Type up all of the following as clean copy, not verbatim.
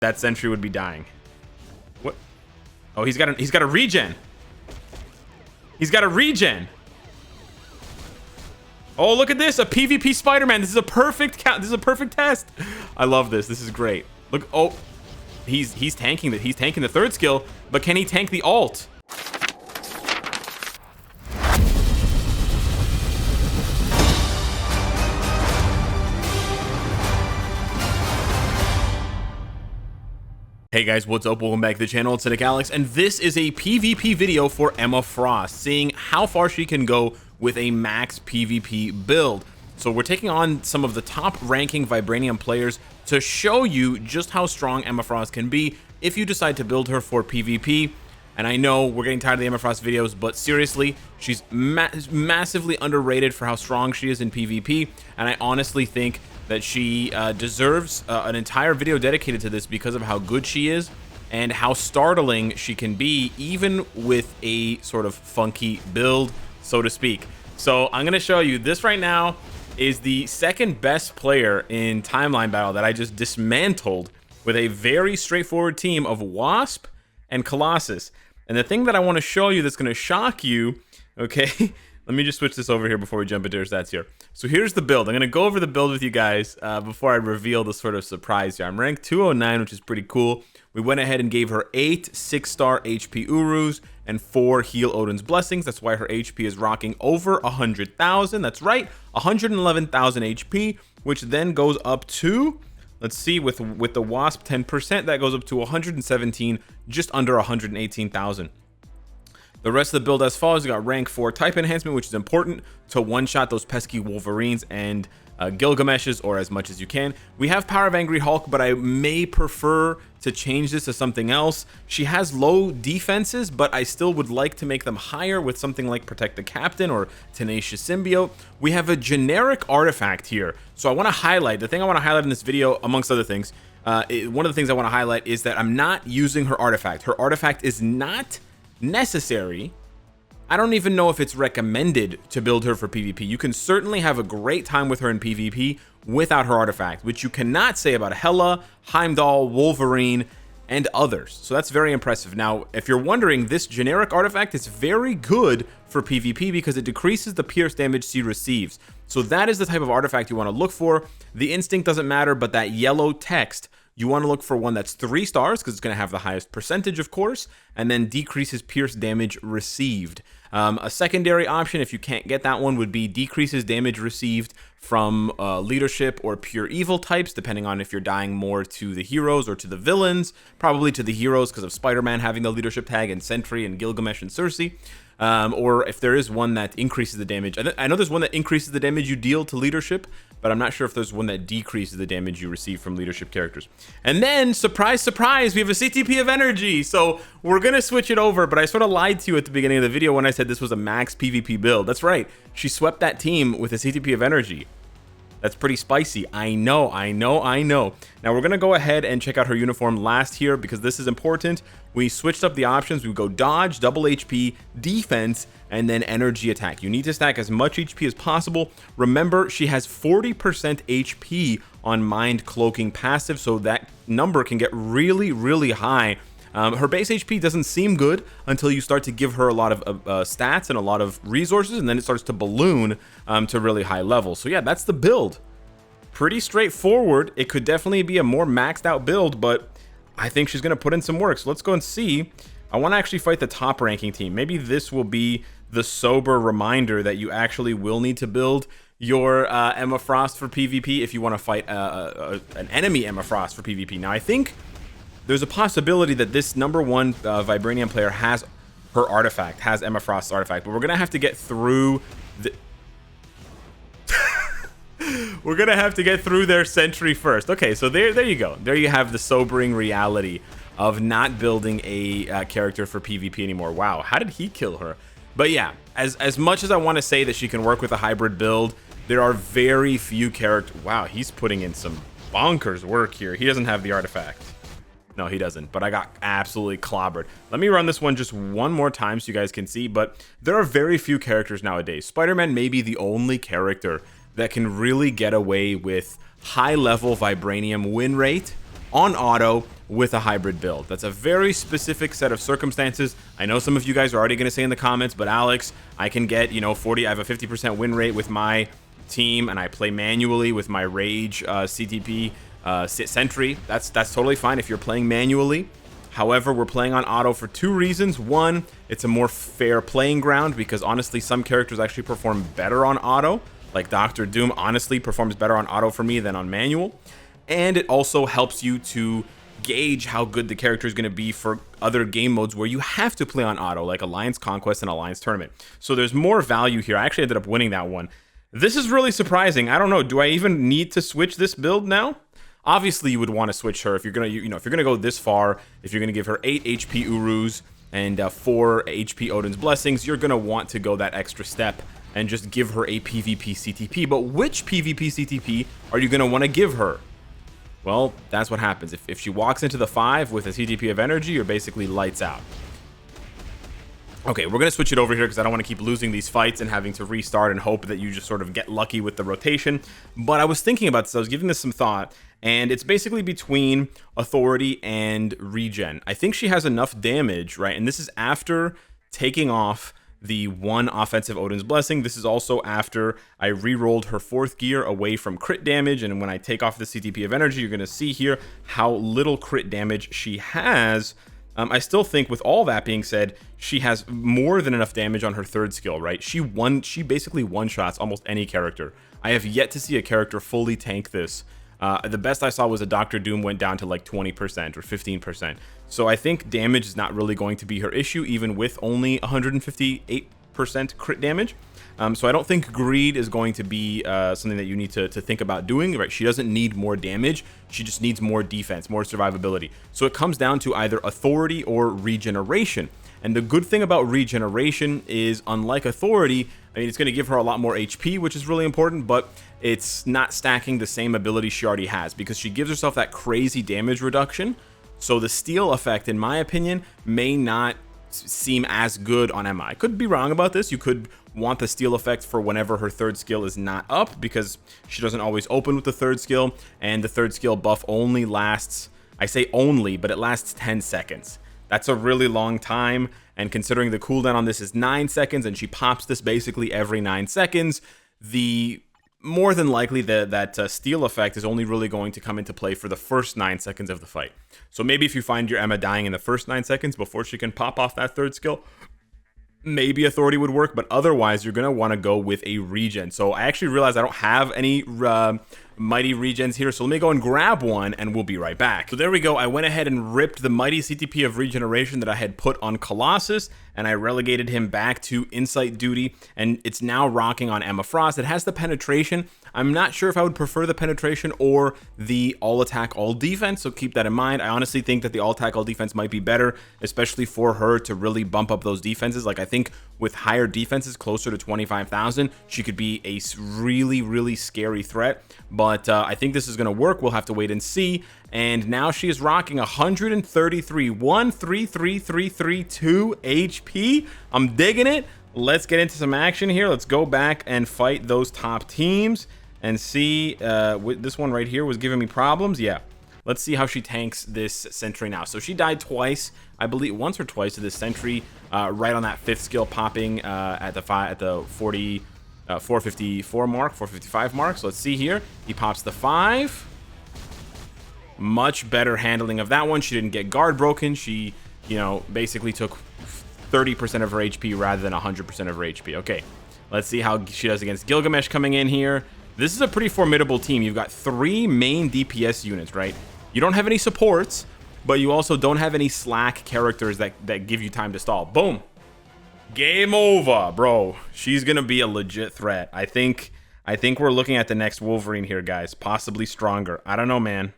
that sentry would be dying. What? Oh, he's got a regen. He's got a regen. Oh, look at this, a PvP Spider-Man. This is a perfect count. This is a perfect test. I love this. This is great. Look, oh, he's tanking that. He's tanking the third skill, but can he tank the alt? Hey guys, what's up? Welcome back to the channel. It's Cynicalex, and this is a PvP video for Emma Frost, seeing how far she can go with a max PvP build. So we're taking on some of the top ranking Vibranium players to show you just how strong Emma Frost can be if you decide to build her for PvP. And I know we're getting tired of the Emma Frost videos, but seriously, she's massively underrated for how strong she is in PvP, and I honestly think that she deserves an entire video dedicated to this because of how good she is and how startling she can be, even with a sort of funky build, so to speak. So I'm going to show you this right now is the second best player in Timeline Battle that I just dismantled with a very straightforward team of Wasp and Colossus. And the thing that I want to show you that's going to shock you, okay, let me just switch this over here before we jump into her stats here. So here's the build. I'm going to go over the build with you guys before I reveal the sort of surprise here. I'm ranked 209, which is pretty cool. We went ahead and gave her 8 6-star HP Urus and 4 Heal Odin's Blessings. That's why her HP is rocking over 100,000. That's right, 111,000 HP, which then goes up to, let's see, with the Wasp 10%, that goes up to 117, just under 118,000. The rest of the build as follows. You got rank 4 type enhancement, which is important to one-shot those pesky Wolverines and Gilgameshes, or as much as you can. We have Power of Angry Hulk, but I may prefer to change this to something else. She has low defenses, but I still would like to make them higher with something like Protect the Captain or Tenacious Symbiote. We have a generic artifact here. So I want to highlight, the thing I want to highlight in this video, amongst other things, one of the things I want to highlight is that I'm not using her artifact. Her artifact is not necessary. I don't even know if it's recommended to build her for PvP. You can certainly have a great time with her in PvP without her artifact, which you cannot say about Hela, Heimdall, Wolverine, and others. So that's very impressive. Now, if you're wondering, this generic artifact is very good for PvP because it decreases the pierce damage she receives. So that is the type of artifact you want to look for. The instinct doesn't matter, but that yellow text, you want to look for one that's 3 stars because it's going to have the highest percentage, of course, and then decreases pierce damage received. A secondary option, if you can't get that one, would be decreases damage received from leadership or pure evil types, depending on if you're dying more to the heroes or to the villains. Probably to the heroes because of Spider-Man having the leadership tag, and Sentry and Gilgamesh and Cersei. Or if there is one that increases the damage. I know there's one that increases the damage you deal to leadership, but I'm not sure if there's one that decreases the damage you receive from leadership characters. And then, surprise, surprise, we have a CTP of energy. So we're going to switch it over, but I sort of lied to you at the beginning of the video when I said this was a max PvP build. That's right. She swept that team with a CTP of energy. That's pretty spicy. I know. Now we're going to go ahead and check out her uniform last here because this is important. We switched up the options. We go dodge, double HP, defense, and then energy attack. You need to stack as much HP as possible. Remember, she has 40% HP on Mind Cloaking passive, so that number can get really, really high. Her base HP doesn't seem good until you start to give her a lot of stats and a lot of resources, and then it starts to balloon to really high levels. So yeah, that's the build. Pretty straightforward. It could definitely be a more maxed out build, but I think she's going to put in some work. So let's go and see. I want to actually fight the top ranking team. Maybe this will be the sober reminder that you actually will need to build your Emma Frost for PvP if you want to fight an enemy Emma Frost for PvP. Now, I think there's a possibility that this #1 Vibranium player has her artifact, has Emma Frost's artifact, but we're gonna have to get through the we're gonna have to get through their sentry first. Okay, so there you go. There you have the sobering reality of not building a character for PvP anymore. Wow, how did he kill her? But yeah, as much as I want to say that she can work with a hybrid build, there are very few characters. Wow, he's putting in some bonkers work here. He doesn't have the artifact. No, he doesn't, but I got absolutely clobbered. Let me run this one just one more time so you guys can see, but there are very few characters nowadays. Spider-Man may be the only character that can really get away with high-level Vibranium win rate on auto with a hybrid build. That's a very specific set of circumstances. I know some of you guys are already going to say in the comments, but Alex, I can get, you know, 40, I have a 50% win rate with my team, and I play manually with my Rage CTP Sentry. That's totally fine if you're playing manually. However, we're playing on auto for two reasons. One, it's a more fair playing ground because honestly, some characters actually perform better on auto. Like Dr. Doom honestly performs better on auto for me than on manual. And it also helps you to gauge how good the character is going to be for other game modes where you have to play on auto, like Alliance Conquest and Alliance Tournament. So there's more value here. I actually ended up winning that one. This is really surprising. I don't know. Do I even need to switch this build now? Obviously, you would want to switch her if you're gonna, if you're gonna go this far. If you're gonna give her 8 HP Urus and 4 HP Odin's Blessings, you're gonna want to go that extra step and just give her a PvP CTP. But which PvP CTP are you gonna want to give her? Well, that's what happens. If she walks into the 5 with a CTP of energy, you're basically lights out. Okay, we're gonna switch it over here because I don't want to keep losing these fights and having to restart and hope that you just sort of get lucky with the rotation. But I was thinking about this. I was giving this some thought. And it's basically between Authority and Regen. I think she has enough damage, right? And this is after taking off the 1 offensive Odin's Blessing. This is also after I re-rolled her 4th gear away from crit damage. And when I take off the CTP of energy, you're going to see here how little crit damage she has. I still think, with all that being said, she has more than enough damage on her 3rd skill, right? She basically one-shots almost any character. I have yet to see a character fully tank this. The best I saw was a Dr. Doom went down to like 20% or 15%. So I think damage is not really going to be her issue, even with only 158% crit damage. So I don't think greed is going to be something that you need to think about doing, right? She doesn't need more damage. She just needs more defense, more survivability. So it comes down to either Authority or Regeneration. And the good thing about Regeneration is, unlike Authority, I mean, it's going to give her a lot more HP, which is really important, but it's not stacking the same ability she already has because she gives herself that crazy damage reduction. So the steal effect, in my opinion, may not seem as good on Emma. I could be wrong about this. You could want the steal effect for whenever her 3rd skill is not up because she doesn't always open with the 3rd skill, and the 3rd skill buff only lasts, I say only, but it lasts 10 seconds. That's a really long time, and considering the cooldown on this is 9 seconds and she pops this basically every 9 seconds, the more than likely that steal effect is only really going to come into play for the first 9 seconds of the fight. So maybe if you find your Emma dying in the first 9 seconds before she can pop off that 3rd skill, maybe Authority would work, but otherwise you're going to want to go with a regen. So I actually realized I don't have any mighty regens here, so let me go and grab one and we'll be right back. So there we go. I went ahead and ripped the mighty CTP of regeneration that I had put on Colossus, and I relegated him back to insight duty, and it's now rocking on Emma Frost. It has the penetration. I'm not sure if I would prefer the penetration or the all attack, all defense, so keep that in mind. I honestly think that the all attack, all defense might be better, especially for her to really bump up those defenses. Like, I think with higher defenses, closer to 25,000, she could be a really, really scary threat. But I think this is going to work. We'll have to wait and see. And now she is rocking 133,33332 HP. I'm digging it. Let's get into some action here. Let's go back and fight those top teams and see. This one right here was giving me problems. Yeah. Let's see how she tanks this sentry now. So she died twice, I believe, once or twice to this sentry, right on that 5th skill popping at the 454 mark, 455 mark. So let's see here. He pops the 5. Much better handling of that one. She didn't get guard broken. She, you know, basically took 30% of her HP rather than 100% of her HP. Okay, let's see how she does against Gilgamesh coming in here. This is a pretty formidable team. You've got 3 main DPS units, right? You don't have any supports, but you also don't have any slack characters that give you time to stall. Boom. Game over, bro. She's gonna be a legit threat. I think we're looking at the next Wolverine here, guys. Possibly stronger. I don't know, man.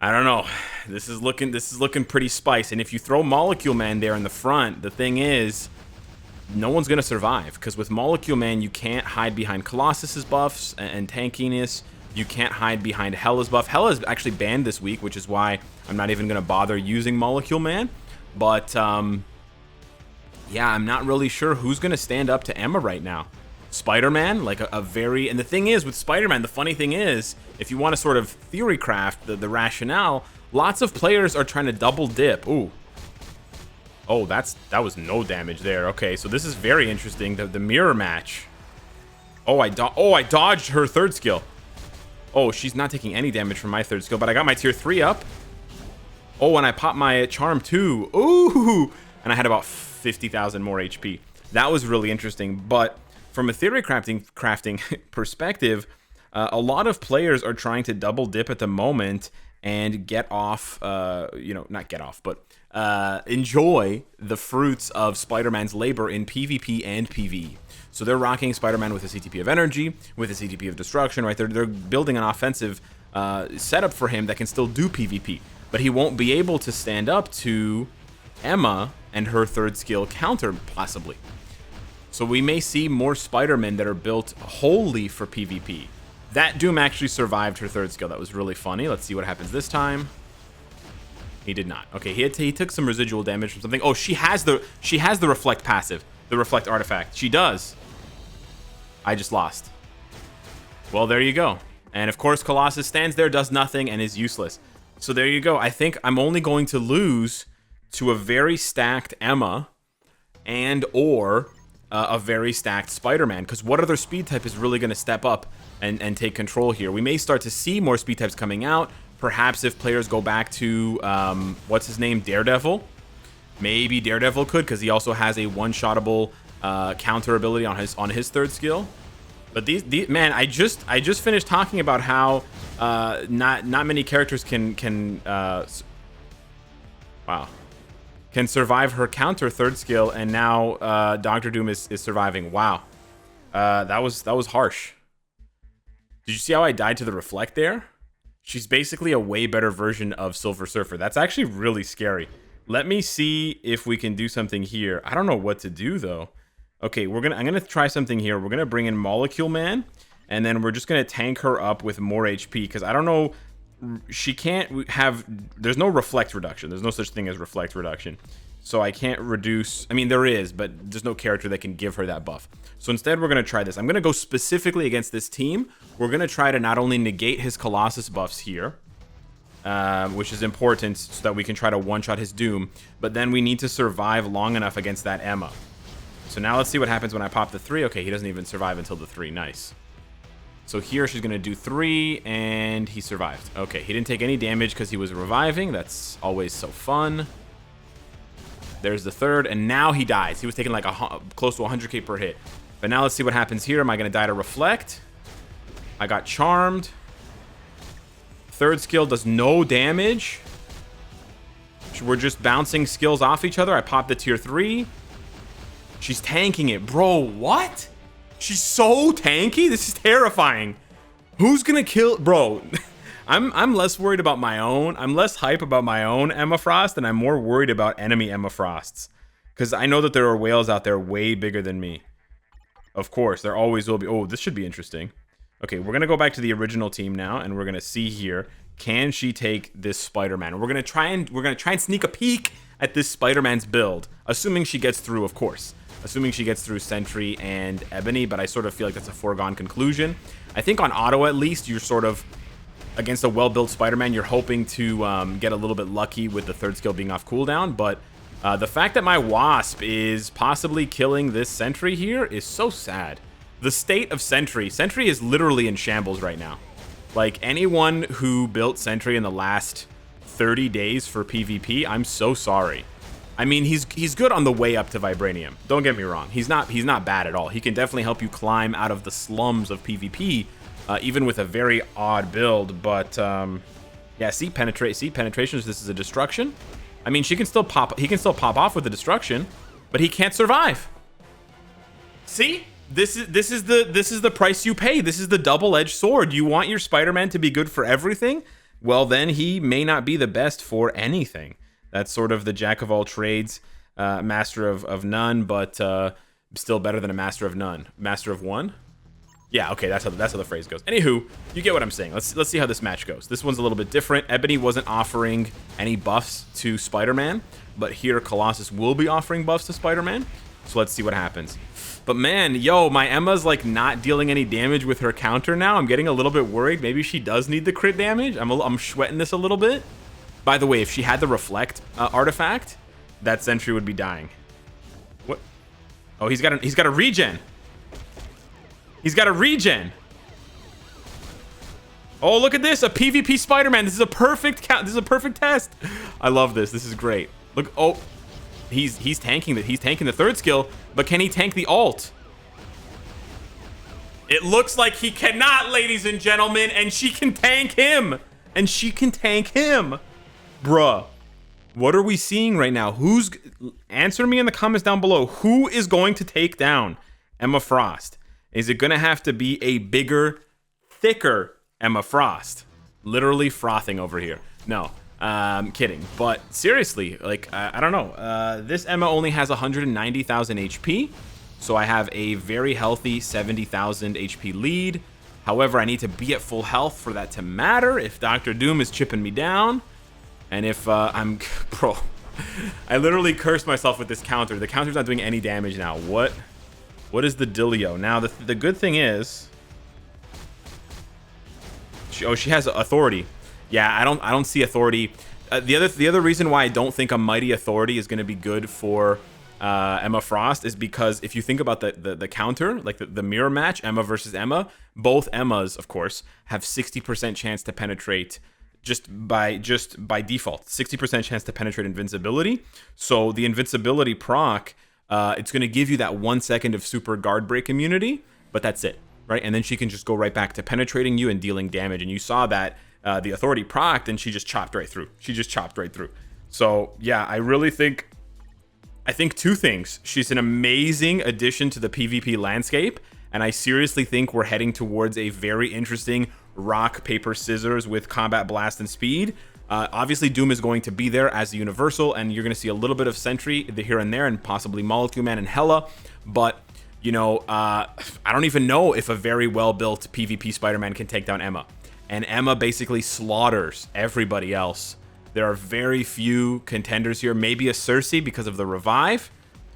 I don't know. This is looking pretty spicy. And if you throw Molecule Man there in the front, the thing is, no one's gonna survive, because with Molecule Man you can't hide behind Colossus's buffs and tankiness. You can't hide behind Hela's buff. Hela is actually banned this week, which is why I'm not even gonna bother using Molecule Man. But yeah, I'm not really sure who's gonna stand up to Emma right now. Spider-Man, like a very, and the thing is with Spider-Man, the funny thing is, if you want to sort of theory craft the rationale, Lots of players are trying to double dip. Ooh. Oh, that was no damage there. Okay, so this is very interesting. The mirror match. Oh, I dodged her third skill. Oh, she's not taking any damage from my third skill, but I got my tier 3 up. Oh, and I popped my charm too. Ooh, and I had about 50,000 more HP. That was really interesting. But from a theory crafting perspective, a lot of players are trying to double dip at the moment and get off, not get off, but enjoy the fruits of Spider-Man's labor in PvP and PvE. So they're rocking Spider-Man with a CTP of energy, with a CTP of destruction, right? They're building an offensive setup for him that can still do PvP, but he won't be able to stand up to Emma and her third skill counter, possibly. So we may see more Spider-Men that are built wholly for PvP. That Doom actually survived her third skill. That was really funny. Let's see what happens this time. He did not. Okay, he took some residual damage from something. Oh, she has the reflect passive, the reflect artifact. She does. I just lost. Well, there you go. And of course, Colossus stands there, does nothing, and is useless. So there you go. I think I'm only going to lose to a very stacked Emma and or a very stacked Spider-Man, because what other speed type is really going to step up and take control here? We may start to see more speed types coming out. Perhaps if players go back to, what's his name, Daredevil. Maybe Daredevil could, because he also has a one-shottable counter ability on his third skill. But these man, I just finished talking about how not many characters can survive her counter third skill, and now Doctor Doom is surviving. Wow, that was harsh. Did you see how I died to the reflect there? She's basically a way better version of Silver Surfer. That's actually really scary. Let me see if we can do something here. I don't know what to do though. Okay, I'm gonna try something here. We're gonna bring in Molecule Man, and then we're just gonna tank her up with more HP, because I don't know. She can't have. There's no reflect reduction. There's no such thing as reflect reduction. So I can't reduce. I mean, there is, but there's no character that can give her that buff. So instead, we're going to try this. I'm going to go specifically against this team. We're going to try to not only negate his Colossus buffs here, which is important so that we can try to one-shot his Doom, but then we need to survive long enough against that Emma. So now let's see what happens when I pop the 3. Okay, he doesn't even survive until the 3. Nice. So here she's going to do 3, and he survived. Okay, he didn't take any damage because he was reviving. That's always so fun. There's the 3rd, and now he dies. He was taking like close to 100k per hit. But now let's see what happens here. Am I going to die to reflect? I got charmed. 3rd skill does no damage. We're just bouncing skills off each other. I popped the tier 3. She's tanking it. Bro, what? She's so tanky? This is terrifying. Who's going to kill... Bro... I'm less worried about my own. I'm less hype about my own Emma Frost, and I'm more worried about enemy Emma Frosts. Because I know that there are whales out there way bigger than me. Of course, there always will be. Oh, this should be interesting. Okay, we're going to go back to the original team now, and we're going to see here. Can she take this Spider-Man? We're going to try and sneak a peek at this Spider-Man's build. Assuming she gets through, of course. Assuming she gets through Sentry and Ebony, but I sort of feel like that's a foregone conclusion. I think on auto, at least, you're sort of... Against a well-built Spider-Man, you're hoping to get a little bit lucky with the 3rd skill being off cooldown, but the fact that my Wasp is possibly killing this Sentry here is so sad. The state of Sentry is literally in shambles right now. Like, anyone who built Sentry in the last 30 days for PvP, I'm so sorry. I mean, he's good on the way up to Vibranium. Don't get me wrong. He's not bad at all. He can definitely help you climb out of the slums of PvP, even with a very odd build, but yeah, see penetrations. This is a destruction. I mean, he can still pop off with the destruction, but he can't survive. See, this is the price you pay. This is the double-edged sword. You want your Spider-Man to be good for everything? Well, then he may not be the best for anything. That's sort of the jack of all trades, master of none, but still better than a master of none. Master of one. Yeah, okay, that's how the phrase goes. Anywho, you get what I'm saying. Let's see how this match goes. This one's a little bit different. Ebony wasn't offering any buffs to Spider-Man, but here Colossus will be offering buffs to Spider-Man. So let's see what happens. But man, yo, my Emma's like not dealing any damage with her counter now. I'm getting a little bit worried. Maybe she does need the crit damage. I'm sweating this a little bit. By the way, if she had the reflect artifact, that sentry would be dying. What? Oh, he's got a regen. He's got a regen. Oh, look at this, a PvP Spider-Man. This is a perfect count. This is a perfect test. I love this. This is great. Look, oh, he's tanking the third skill, but can he tank the alt? It looks like he cannot, ladies and gentlemen, and she can tank him. And she can tank him. Bruh. What are we seeing right now? Answer me in the comments down below. Who is going to take down Emma Frost? Is it gonna have to be a bigger, thicker Emma Frost? Literally frothing over here. No, I'm kidding. But seriously, like, I don't know. This Emma only has 190,000 HP. So I have a very healthy 70,000 HP lead. However, I need to be at full health for that to matter. If Dr. Doom is chipping me down, and if bro, I literally cursed myself with this counter. The counter's not doing any damage now. What is the dealio? Now, the good thing is, she has authority. Yeah, I don't see authority. The other reason why I don't think a mighty authority is going to be good for Emma Frost is because if you think about the counter, like the mirror match, Emma versus Emma, both Emmas, of course, have 60% chance to penetrate just by default, 60% chance to penetrate invincibility. So the invincibility proc, it's going to give you that 1 second of super guard break immunity, but that's it, right? And then she can just go right back to penetrating you and dealing damage. And you saw that the authority proc, and she just chopped right through. So yeah, I think two things. She's an amazing addition to the PvP landscape, and I seriously think we're heading towards a very interesting rock, paper, scissors with combat blast and speed. Obviously, Doom is going to be there as the universal, and you're going to see a little bit of Sentry here and there, and possibly Molecule Man and Hela. But, you know, I don't even know if a very well-built PvP Spider-Man can take down Emma. And Emma basically slaughters everybody else. There are very few contenders here. Maybe a Cersei because of the revive.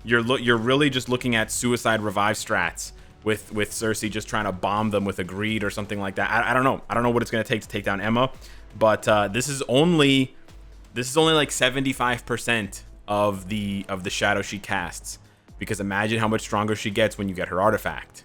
You're really just looking at suicide revive strats with Cersei just trying to bomb them with a greed or something like that. I don't know. I don't know what it's going to take down Emma, but this is only like 75% of the shadow she casts, because imagine how much stronger she gets when you get her artifact.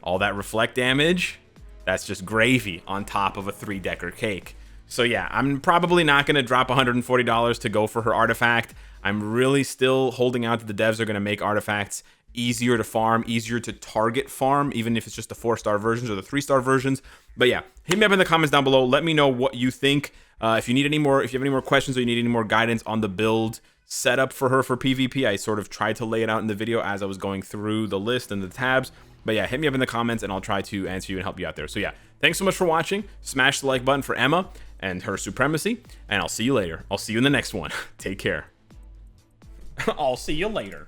All that reflect damage, that's just gravy on top of a 3-decker cake. So yeah, I'm probably not going to drop $140 to go for her artifact. I'm really still holding out that the devs are going to make artifacts easier to farm, easier to target farm, even if it's just the 4-star versions or the 3-star versions. But yeah, hit me up in the comments down below. Let me know what you think. If you have any more questions or you need any more guidance on the build setup for her for PvP, I sort of tried to lay it out in the video as I was going through the list and the tabs. But yeah, hit me up in the comments and I'll try to answer you and help you out there. So yeah, thanks so much for watching. Smash the like button for Emma and her supremacy, and I'll see you later. I'll see you in the next one. Take care. I'll see you later.